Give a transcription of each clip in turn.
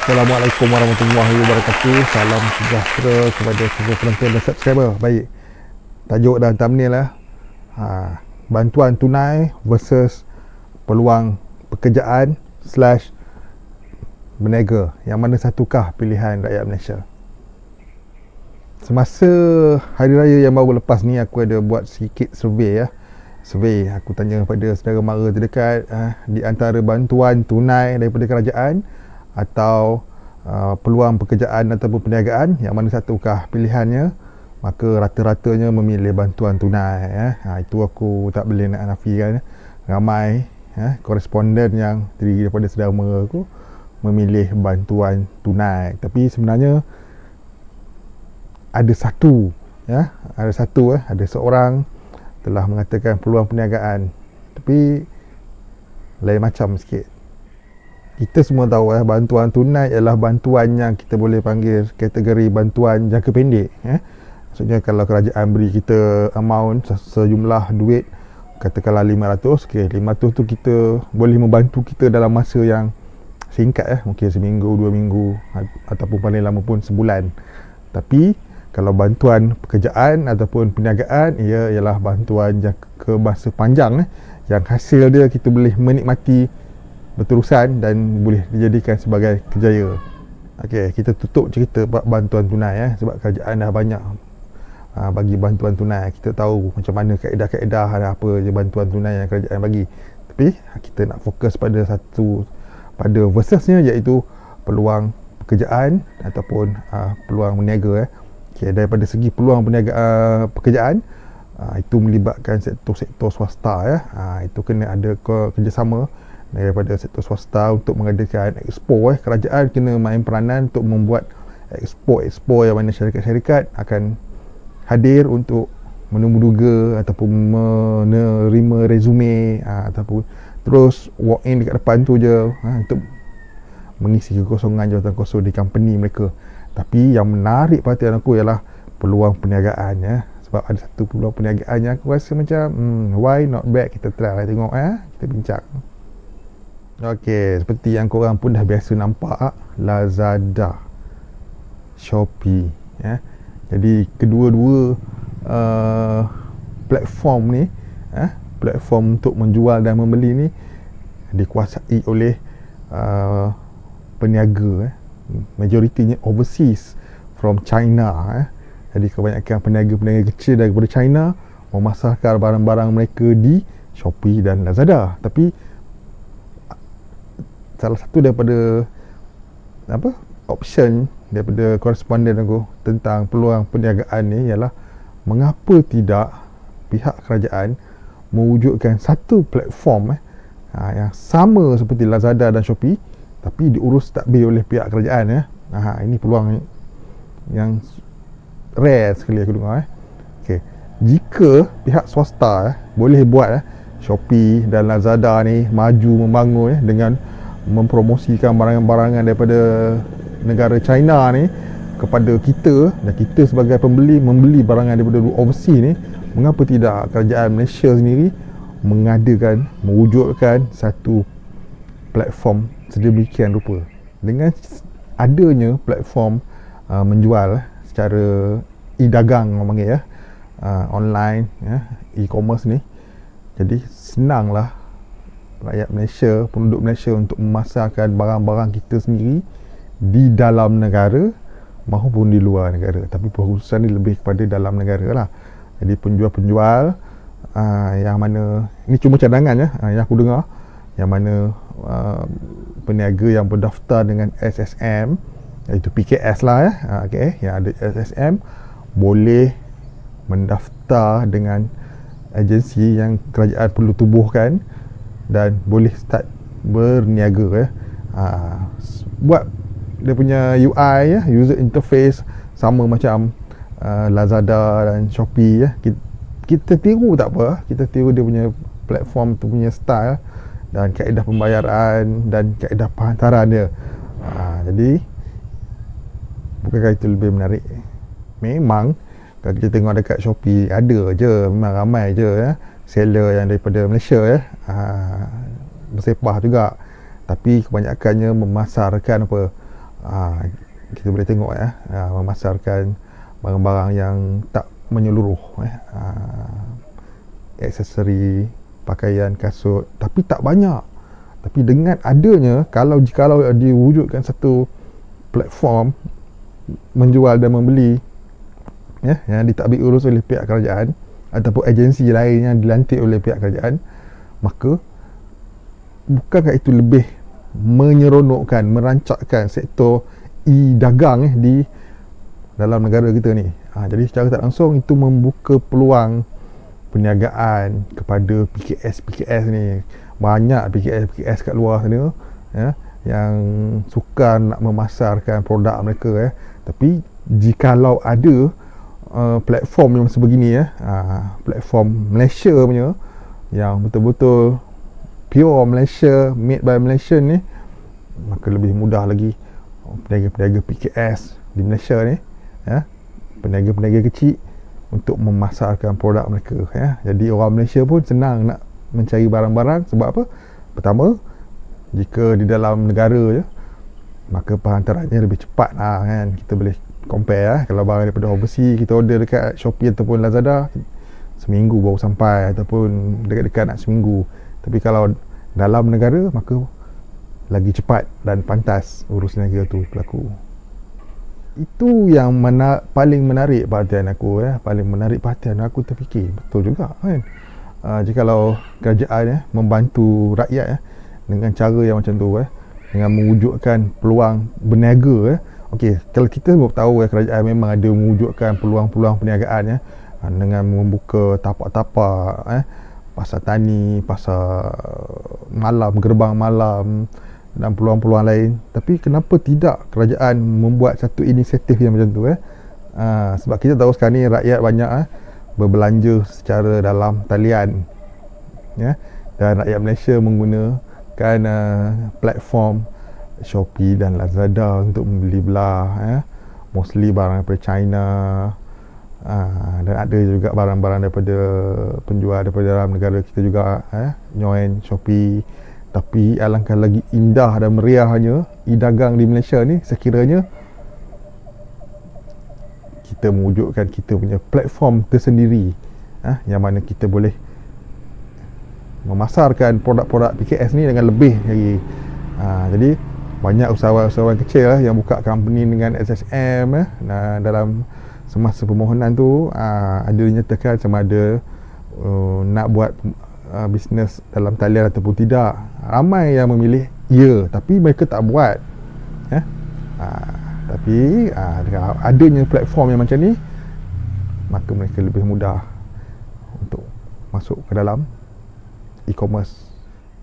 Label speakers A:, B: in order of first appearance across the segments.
A: Assalamualaikum warahmatullahi wabarakatuh. Salam sejahtera kepada semua penonton dan subscriber. Baik, tajuk dan thumbnail lah, bantuan tunai versus peluang pekerjaan slash berniaga. Yang mana satukah pilihan rakyat Malaysia? Semasa hari raya yang baru lepas ni, aku ada buat sikit survey. Aku tanya kepada saudara mara terdekat, di antara bantuan tunai daripada kerajaan atau peluang pekerjaan ataupun perniagaan, yang mana satukah pilihannya? Maka rata-ratanya memilih bantuan tunai. Itu aku tak boleh nak nafikan. Ramai koresponden yang terdiri daripada saudara mara aku memilih bantuan tunai. Tapi sebenarnya ada seorang telah mengatakan peluang perniagaan, tapi lain macam sikit. Kita semua tahu bantuan tunai ialah bantuan yang kita boleh panggil kategori bantuan jangka pendek. Maksudnya kalau kerajaan beri kita amount sejumlah duit, katakanlah 500, 500 tu kita boleh membantu kita dalam masa yang singkat, mungkin seminggu, 2 minggu, ataupun paling lama pun sebulan. Tapi kalau bantuan pekerjaan ataupun perniagaan, ia ialah bantuan jangka masa panjang, yang hasil dia kita boleh menikmati berterusan dan boleh dijadikan sebagai kerjaya. Okey, kita tutup cerita bantuan tunai sebab kerajaan dah banyak bagi bantuan tunai. Kita tahu macam mana kaedah-kaedah apa je bantuan tunai yang kerajaan bagi. Tapi kita nak fokus pada versusnya, iaitu peluang pekerjaan ataupun peluang berniaga. Okey, daripada segi peluang pekerjaan, itu melibatkan sektor swasta. Itu kena ada kerjasama daripada sektor swasta untuk mengadakan expo. Kerajaan kena main peranan untuk membuat expo yang mana syarikat-syarikat akan hadir untuk menemu-duga ataupun menerima resume, ataupun terus walk in dekat depan tu je untuk mengisi kekosongan jawatan kosong di company mereka. Tapi yang menarik perhatian aku ialah peluang perniagaan. Sebab ada satu peluang perniagaan yang aku rasa macam why not bad, kita try tengok, kita bincang. Okey, seperti yang korang pun dah biasa nampak, Lazada, Shopee. Jadi kedua-dua platform ni, platform untuk menjual dan membeli ni dikuasai oleh peniaga, majoritinya overseas from China. Jadi kebanyakan peniaga-peniaga kecil daripada China memasarkan barang-barang mereka di Shopee dan Lazada. Tapi salah satu daripada option daripada koresponden aku tentang peluang perniagaan ni ialah mengapa tidak pihak kerajaan mewujudkan satu platform yang sama seperti Lazada dan Shopee, tapi diurus tadbir oleh pihak kerajaan. Ini peluang yang rare sekali aku dengar. Okay. Jika pihak swasta boleh buat Shopee dan Lazada ni maju membangun dengan mempromosikan barangan-barangan daripada negara China ni kepada kita, dan kita sebagai pembeli membeli barangan daripada overseas ni, mengapa tidak kerajaan Malaysia sendiri mewujudkan satu platform sedemikian rupa? Dengan adanya platform menjual secara e-dagang, orang panggil online, e-commerce ni, jadi senanglah rakyat Malaysia, penduduk Malaysia untuk memasarkan barang-barang kita sendiri di dalam negara maupun di luar negara. Tapi perkhususan ni lebih kepada dalam negara lah. Jadi penjual-penjual yang mana, ini cuma cadangan yang aku dengar, yang mana peniaga yang berdaftar dengan SSM, iaitu PKS lah yang ada SSM, boleh mendaftar dengan agensi yang kerajaan perlu tubuhkan dan boleh start berniaga. Buat dia punya UI, user interface sama macam Lazada dan Shopee. Kita tiru tak apa, kita tiru dia punya platform tu punya style dan kaedah pembayaran dan kaedah penghantaran dia. Jadi bukankah itu lebih menarik? Memang kalau kita tengok dekat Shopee, ada je, memang ramai je seller yang daripada Malaysia bersepah juga, tapi kebanyakannya memasarkan Kita boleh tengok memasarkan barang-barang yang tak menyeluruh, aksesori, pakaian, kasut, tapi tak banyak. Tapi dengan adanya, jikalau diwujudkan satu platform menjual dan membeli yang ditakbir urus oleh pihak kerajaan ataupun agensi lain yang dilantik oleh pihak kerajaan, maka bukankah itu lebih menyeronokkan, merancakkan sektor e-dagang di dalam negara kita ni. Jadi secara tak langsung itu membuka peluang perniagaan kepada PKS ni. Banyak PKS kat luar sana yang suka nak memasarkan produk mereka. Tapi jikalau ada platform yang sebegini, platform Malaysia punya yang betul-betul pure Malaysia, made by Malaysian ni, maka lebih mudah lagi peniaga-peniaga PKS di Malaysia ni, peniaga-peniaga kecil untuk memasarkan produk mereka. Jadi orang Malaysia pun senang nak mencari barang-barang. Sebab apa? Pertama, jika di dalam negara je, maka penghantarannya lebih cepat kan. Kita boleh compare kalau barang daripada overseas kita order dekat Shopee ataupun Lazada, seminggu baru sampai, ataupun dekat-dekat nak seminggu. Tapi kalau dalam negara, maka lagi cepat dan pantas urus niaga tu berlaku. Itu yang paling menarik perhatian aku. Paling menarik perhatian aku, terfikir betul juga kan. Jikalau kerajaan membantu rakyat dengan cara yang macam tu, dengan mewujudkan peluang berniaga. Okey, kalau kita tahu kerajaan memang ada mewujudkan peluang-peluang perniagaan dengan membuka tapak-tapak, pasar tani, pasar malam, gerbang malam dan peluang-peluang lain. Tapi kenapa tidak kerajaan membuat satu inisiatif yang macam tu? Sebab kita tahu sekarang ni rakyat banyak berbelanja secara dalam talian, dan rakyat Malaysia menggunakan platform Shopee dan Lazada untuk membeli belah, mostly barang daripada China, dan ada juga barang-barang daripada penjual daripada dalam negara kita juga join Shopee. Tapi alangkah lagi indah dan meriahnya e-dagang di Malaysia ni sekiranya kita mewujudkan kita punya platform tersendiri, yang mana kita boleh memasarkan produk-produk PKS ni dengan lebih lagi. Jadi banyak usahawan-usahawan kecil yang buka company dengan SSM, dalam semasa permohonan tu ada dinyatakan sama ada nak buat bisnes dalam talian ataupun tidak. Ramai yang memilih ya, tapi mereka tak buat. Tapi dengan adanya platform yang macam ni, maka mereka lebih mudah untuk masuk ke dalam e-commerce.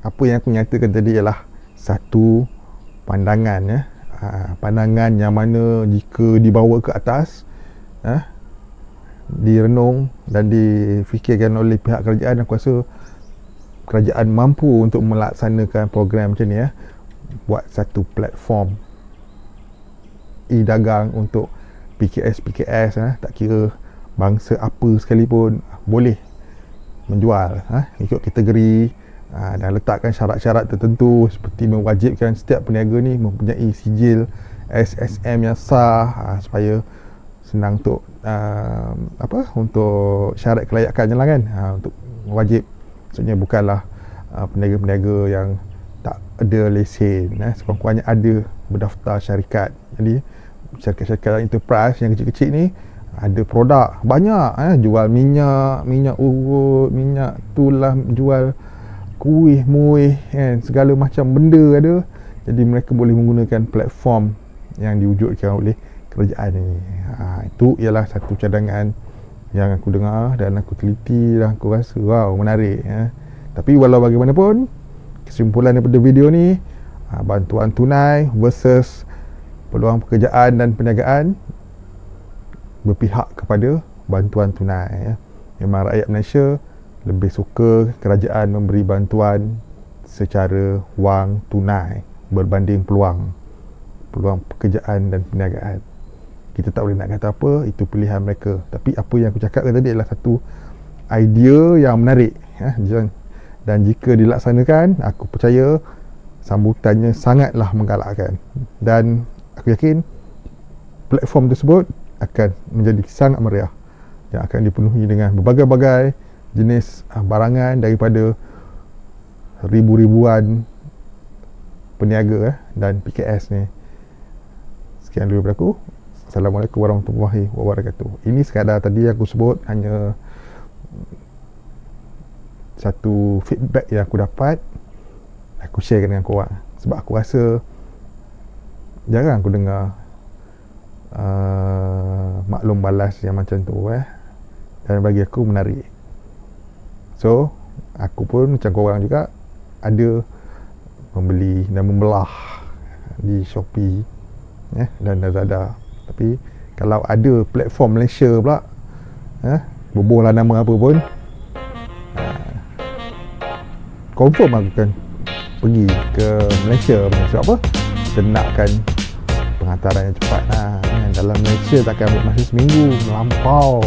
A: Apa yang aku nyatakan tadi ialah satu pandangan, pandangan yang mana jika dibawa ke atas, direnung dan difikirkan oleh pihak kerajaan, aku rasa kerajaan mampu untuk melaksanakan program macam ni, buat satu platform e-dagang untuk PKS, tak kira bangsa apa sekalipun boleh menjual, ikut kategori, dan letakkan syarat-syarat tertentu seperti mewajibkan setiap peniaga ni mempunyai sijil SSM yang sah, supaya senang untuk untuk syarat kelayakannya lah kan, untuk wajib. Maksudnya bukanlah peniaga-peniaga yang tak ada lesen, sekurang-kurangnya ada berdaftar syarikat. Jadi syarikat-syarikat enterprise yang kecil-kecil ni ada produk banyak, jual minyak urut, minyak tulah, jual kuih, muih, segala macam benda ada. Jadi mereka boleh menggunakan platform yang diwujudkan oleh kerajaan ni. Itu ialah satu cadangan yang aku dengar dan aku teliti dan aku rasa wow, menarik. Tapi walau bagaimanapun, kesimpulan daripada video ni, bantuan tunai versus peluang pekerjaan dan perniagaan berpihak kepada bantuan tunai. Memang rakyat Malaysia lebih suka kerajaan memberi bantuan secara wang tunai berbanding peluang pekerjaan dan perniagaan. Kita tak boleh nak kata apa, itu pilihan mereka. Tapi apa yang aku cakapkan tadi adalah satu idea yang menarik, dan jika dilaksanakan, aku percaya sambutannya sangatlah menggalakkan. Dan aku aku yakin platform tersebut akan menjadi sangat meriah, yang akan dipenuhi dengan berbagai-bagai jenis barangan daripada ribu-ribuan peniaga dan PKS ni. Sekian dulu daripada aku. Assalamualaikum warahmatullahi wabarakatuh. Ini sekadar tadi aku sebut hanya satu feedback yang aku dapat, aku sharekan dengan korang, sebab aku rasa jarang aku dengar maklum balas yang macam tu dan bagi aku menarik. So aku pun macam korang juga ada membeli dan membelah di Shopee dan Lazada. Tapi kalau ada platform Malaysia pula, berbual lah nama apa pun, confirm aku akan pergi ke Malaysia. Sebab apa? Kita nakkan penghantaran yang cepat. Dalam Malaysia takkan ambil masa seminggu, melampau.